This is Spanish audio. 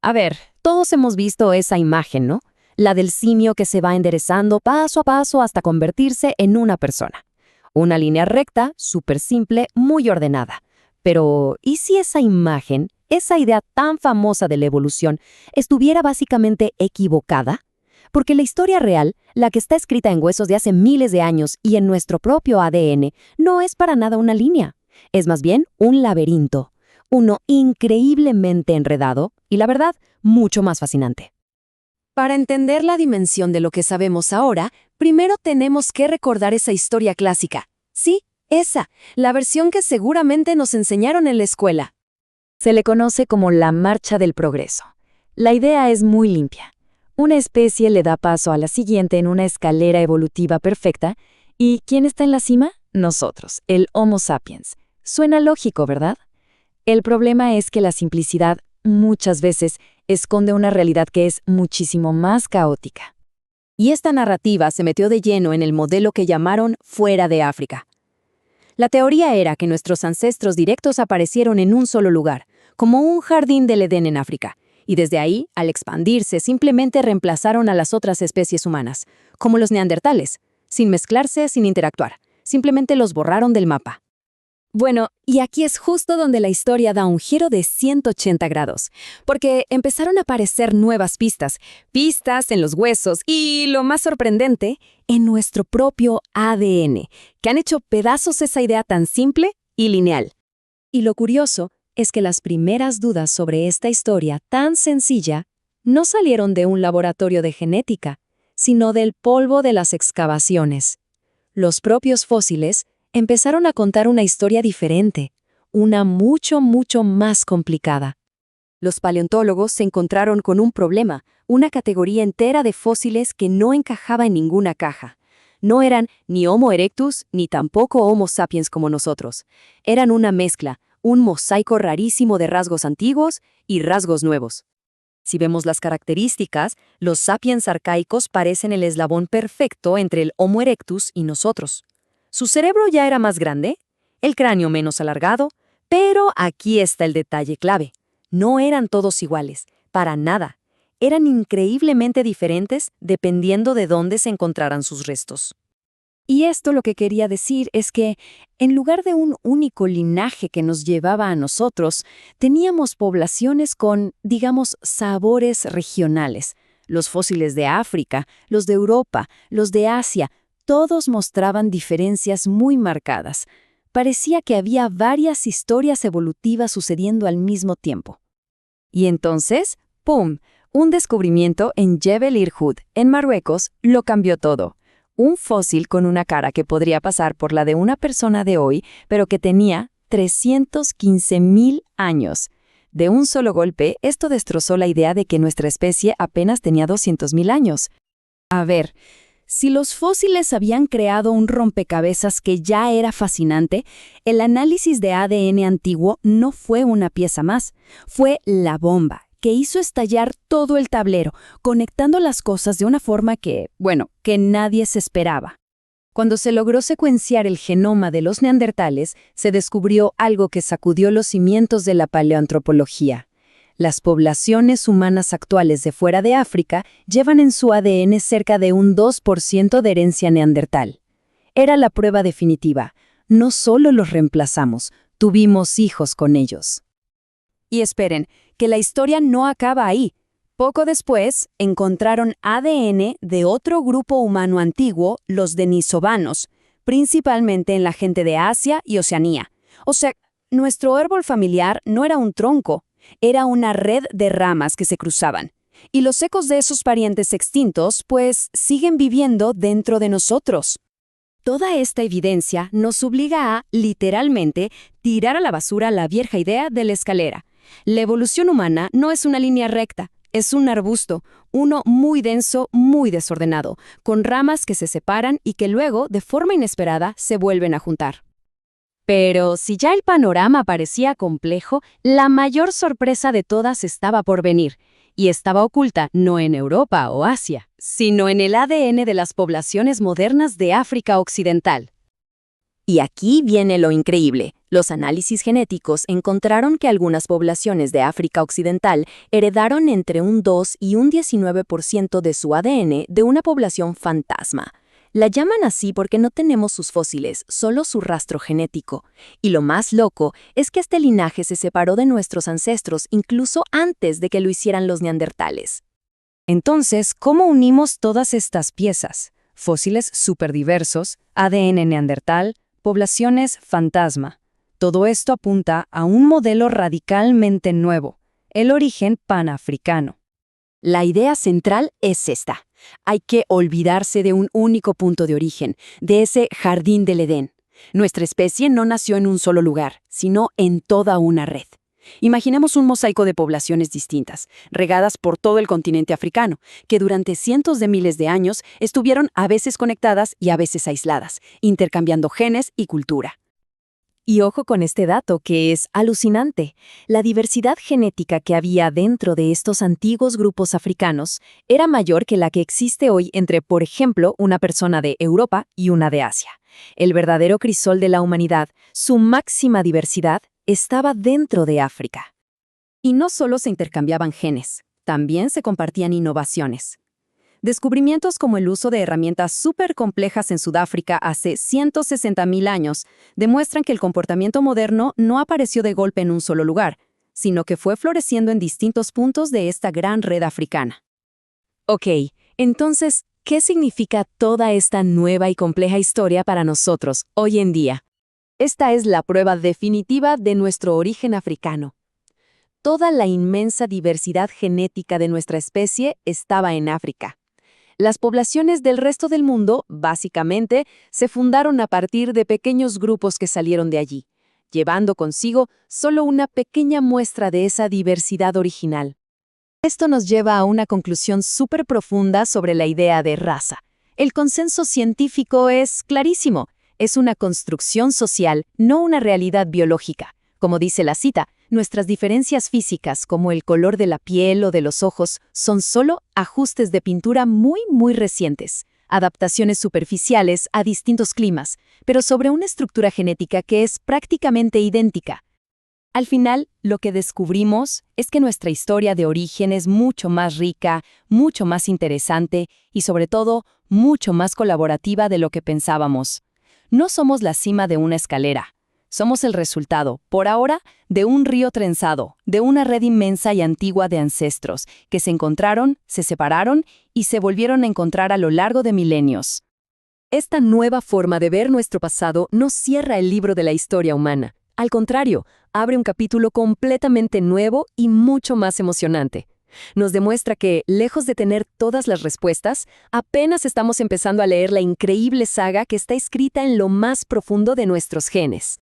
A ver, todos hemos visto esa imagen, ¿no? La del simio que se va enderezando paso a paso hasta convertirse en una persona. Una línea recta, súper simple, muy ordenada. Pero, ¿y si esa imagen, esa idea tan famosa de la evolución, estuviera básicamente equivocada? Porque la historia real, la que está escrita en huesos de hace miles de años y en nuestro propio ADN, no es para nada una línea. Es más bien un laberinto. Uno increíblemente enredado y, la verdad, mucho más fascinante. Para entender la dimensión de lo que sabemos ahora, primero tenemos que recordar esa historia clásica. Sí, esa, la versión que seguramente nos enseñaron en la escuela. Se le conoce como la marcha del progreso. La idea es muy limpia. Una especie le da paso a la siguiente en una escalera evolutiva perfecta. ¿Y quién está en la cima? Nosotros, el Homo sapiens. Suena lógico, ¿verdad? El problema es que la simplicidad, muchas veces, esconde una realidad que es muchísimo más caótica. Y esta narrativa se metió de lleno en el modelo que llamaron fuera de África. La teoría era que nuestros ancestros directos aparecieron en un solo lugar, como un jardín del Edén en África, y desde ahí, al expandirse, simplemente reemplazaron a las otras especies humanas, como los neandertales, sin mezclarse, sin interactuar, simplemente los borraron del mapa. Bueno, y aquí es justo donde la historia da un giro de 180 grados, porque empezaron a aparecer nuevas pistas en los huesos y, lo más sorprendente, en nuestro propio ADN, que han hecho pedazos esa idea tan simple y lineal. Y lo curioso es que las primeras dudas sobre esta historia tan sencilla no salieron de un laboratorio de genética, sino del polvo de las excavaciones. Los propios fósiles empezaron a contar una historia diferente, una mucho más complicada. Los paleontólogos se encontraron con un problema, una categoría entera de fósiles que no encajaba en ninguna caja. No eran ni Homo erectus ni tampoco Homo sapiens como nosotros. Eran una mezcla, un mosaico rarísimo de rasgos antiguos y rasgos nuevos. Si vemos las características, los sapiens arcaicos parecen el eslabón perfecto entre el Homo erectus y nosotros. Su cerebro ya era más grande, el cráneo menos alargado, pero aquí está el detalle clave. No eran todos iguales, para nada. Eran increíblemente diferentes dependiendo de dónde se encontraran sus restos. Y esto lo que quería decir es que, en lugar de un único linaje que nos llevaba a nosotros, teníamos poblaciones con, digamos, sabores regionales. Los fósiles de África, los de Europa, los de Asia, todos mostraban diferencias muy marcadas. Parecía que había varias historias evolutivas sucediendo al mismo tiempo. Y entonces, ¡pum!, un descubrimiento en Jebel Irhoud, en Marruecos, lo cambió todo. Un fósil con una cara que podría pasar por la de una persona de hoy, pero que tenía 315.000 años. De un solo golpe, esto destrozó la idea de que nuestra especie apenas tenía 200.000 años. A ver, si los fósiles habían creado un rompecabezas que ya era fascinante, el análisis de ADN antiguo no fue una pieza más, fue la bomba que hizo estallar todo el tablero, conectando las cosas de una forma que nadie se esperaba. Cuando se logró secuenciar el genoma de los neandertales, se descubrió algo que sacudió los cimientos de la paleoantropología. Las poblaciones humanas actuales de fuera de África llevan en su ADN cerca de un 2% de herencia neandertal. Era la prueba definitiva. No solo los reemplazamos, tuvimos hijos con ellos. Y esperen, que la historia no acaba ahí. Poco después, encontraron ADN de otro grupo humano antiguo, los denisovanos, principalmente en la gente de Asia y Oceanía. O sea, nuestro árbol familiar no era un tronco, era una red de ramas que se cruzaban. Y los ecos de esos parientes extintos, pues, siguen viviendo dentro de nosotros. Toda esta evidencia nos obliga a, literalmente, tirar a la basura la vieja idea de la escalera. La evolución humana no es una línea recta, es un arbusto, uno muy denso, muy desordenado, con ramas que se separan y que luego, de forma inesperada, se vuelven a juntar. Pero si ya el panorama parecía complejo, la mayor sorpresa de todas estaba por venir, y estaba oculta no en Europa o Asia, sino en el ADN de las poblaciones modernas de África Occidental. Y aquí viene lo increíble. Los análisis genéticos encontraron que algunas poblaciones de África Occidental heredaron entre un 2 y un 19% de su ADN de una población fantasma. La llaman así porque no tenemos sus fósiles, solo su rastro genético. Y lo más loco es que este linaje se separó de nuestros ancestros incluso antes de que lo hicieran los neandertales. Entonces, ¿cómo unimos todas estas piezas? Fósiles superdiversos, ADN neandertal, poblaciones fantasma. Todo esto apunta a un modelo radicalmente nuevo, el origen panafricano. La idea central es esta. Hay que olvidarse de un único punto de origen, de ese jardín del Edén. Nuestra especie no nació en un solo lugar, sino en toda una red. Imaginemos un mosaico de poblaciones distintas, regadas por todo el continente africano, que durante cientos de miles de años estuvieron a veces conectadas y a veces aisladas, intercambiando genes y cultura. Y ojo con este dato que es alucinante. La diversidad genética que había dentro de estos antiguos grupos africanos era mayor que la que existe hoy entre, por ejemplo, una persona de Europa y una de Asia. El verdadero crisol de la humanidad, su máxima diversidad, estaba dentro de África. Y no solo se intercambiaban genes, también se compartían innovaciones. Descubrimientos como el uso de herramientas súper complejas en Sudáfrica hace 160.000 años demuestran que el comportamiento moderno no apareció de golpe en un solo lugar, sino que fue floreciendo en distintos puntos de esta gran red africana. Ok, entonces, ¿qué significa toda esta nueva y compleja historia para nosotros hoy en día? Esta es la prueba definitiva de nuestro origen africano. Toda la inmensa diversidad genética de nuestra especie estaba en África. Las poblaciones del resto del mundo, básicamente, se fundaron a partir de pequeños grupos que salieron de allí, llevando consigo solo una pequeña muestra de esa diversidad original. Esto nos lleva a una conclusión súper profunda sobre la idea de raza. El consenso científico es clarísimo. Es una construcción social, no una realidad biológica. Como dice la cita, nuestras diferencias físicas, como el color de la piel o de los ojos, son solo ajustes de pintura muy recientes, adaptaciones superficiales a distintos climas, pero sobre una estructura genética que es prácticamente idéntica. Al final, lo que descubrimos es que nuestra historia de origen es mucho más rica, mucho más interesante y, sobre todo, mucho más colaborativa de lo que pensábamos. No somos la cima de una escalera. Somos el resultado, por ahora, de un río trenzado, de una red inmensa y antigua de ancestros que se encontraron, se separaron y se volvieron a encontrar a lo largo de milenios. Esta nueva forma de ver nuestro pasado no cierra el libro de la historia humana. Al contrario, abre un capítulo completamente nuevo y mucho más emocionante. Nos demuestra que, lejos de tener todas las respuestas, apenas estamos empezando a leer la increíble saga que está escrita en lo más profundo de nuestros genes.